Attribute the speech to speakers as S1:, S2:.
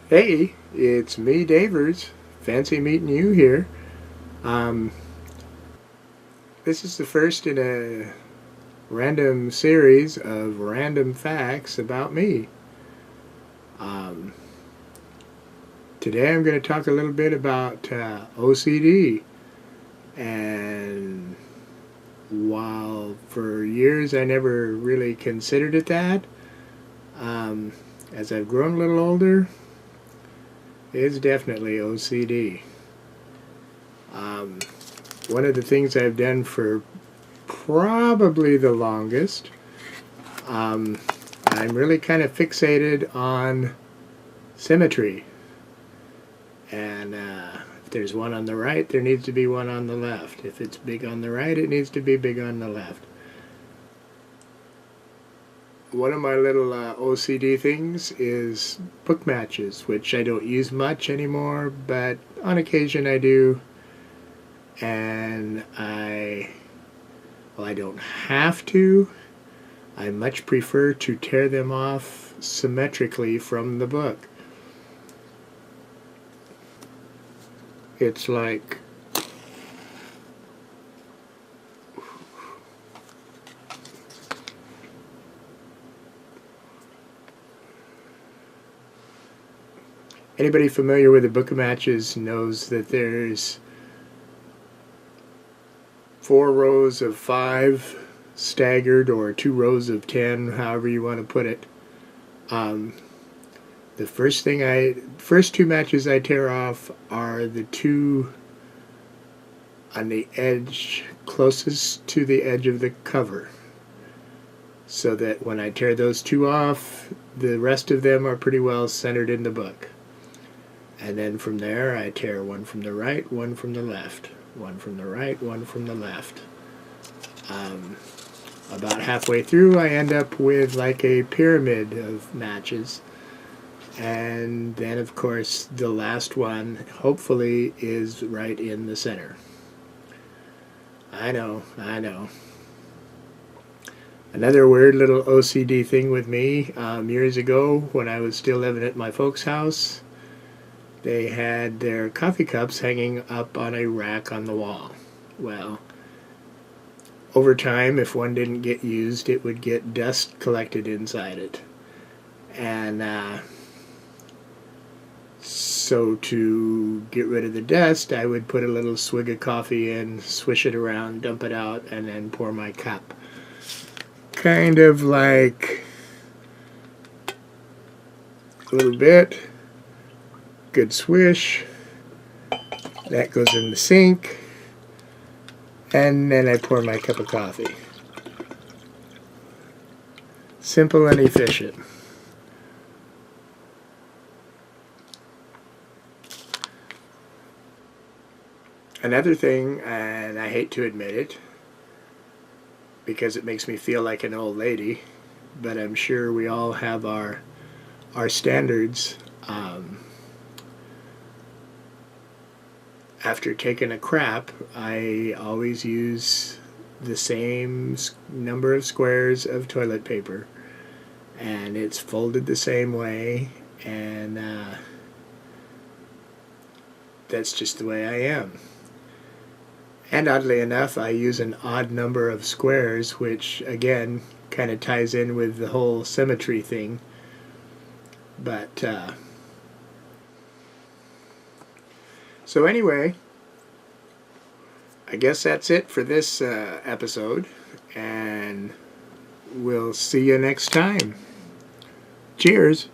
S1: Hey, it's me, Davers. Fancy meeting you here. Um, this is the first in a random series of random facts about me. Um, Today I'm going to talk a little bit about OCD. And while for years I never really considered it that, um, as I've grown a little older, it's definitely OCD. Um, One of the things I've done for probably the longest, um, I'm really kind of fixated on symmetry. And if there's one on the right, there needs to be one on the left. If it's big on the right, it needs to be big on the left. One of my little OCD things is book matches, which I don't use much anymore, but on occasion I do. And I don't have to. I much prefer to tear them off symmetrically from the book. It's like anybody familiar with the book of matches knows that there's 4 rows of 5 staggered, or 2 rows of 10, however you want to put it. The first 2 matches I tear off are the 2 on the edge closest to the edge of the cover, so that when I tear those 2 off, the rest of them are pretty well centered in the book. And then from there I tear one from the right, one from the left, one from the right, one from the left. About halfway through I end up with like a pyramid of matches. And then of course the last one hopefully is right in the center. I know. Another weird little OCD thing with me, years ago when I was still living at my folks' house, they had their coffee cups hanging up on a rack on the wall. Well, over time, if one didn't get used, it would get dust collected inside it. And so to get rid of the dust, I would put a little swig of coffee in, swish it around, dump it out, and then pour my cup. Kind of like a little bit, good swish, that goes in the sink, and then I pour my cup of coffee. Simple and efficient. Another thing, and I hate to admit it because it makes me feel like an old lady, but I'm sure we all have our standards. After taking a crap, I always use the same number of squares of toilet paper, and it's folded the same way, and that's just the way I am. And oddly enough, I use an odd number of squares, which again kind of ties in with the whole symmetry thing. But so anyway, I guess that's it for this episode, and we'll see you next time. Cheers.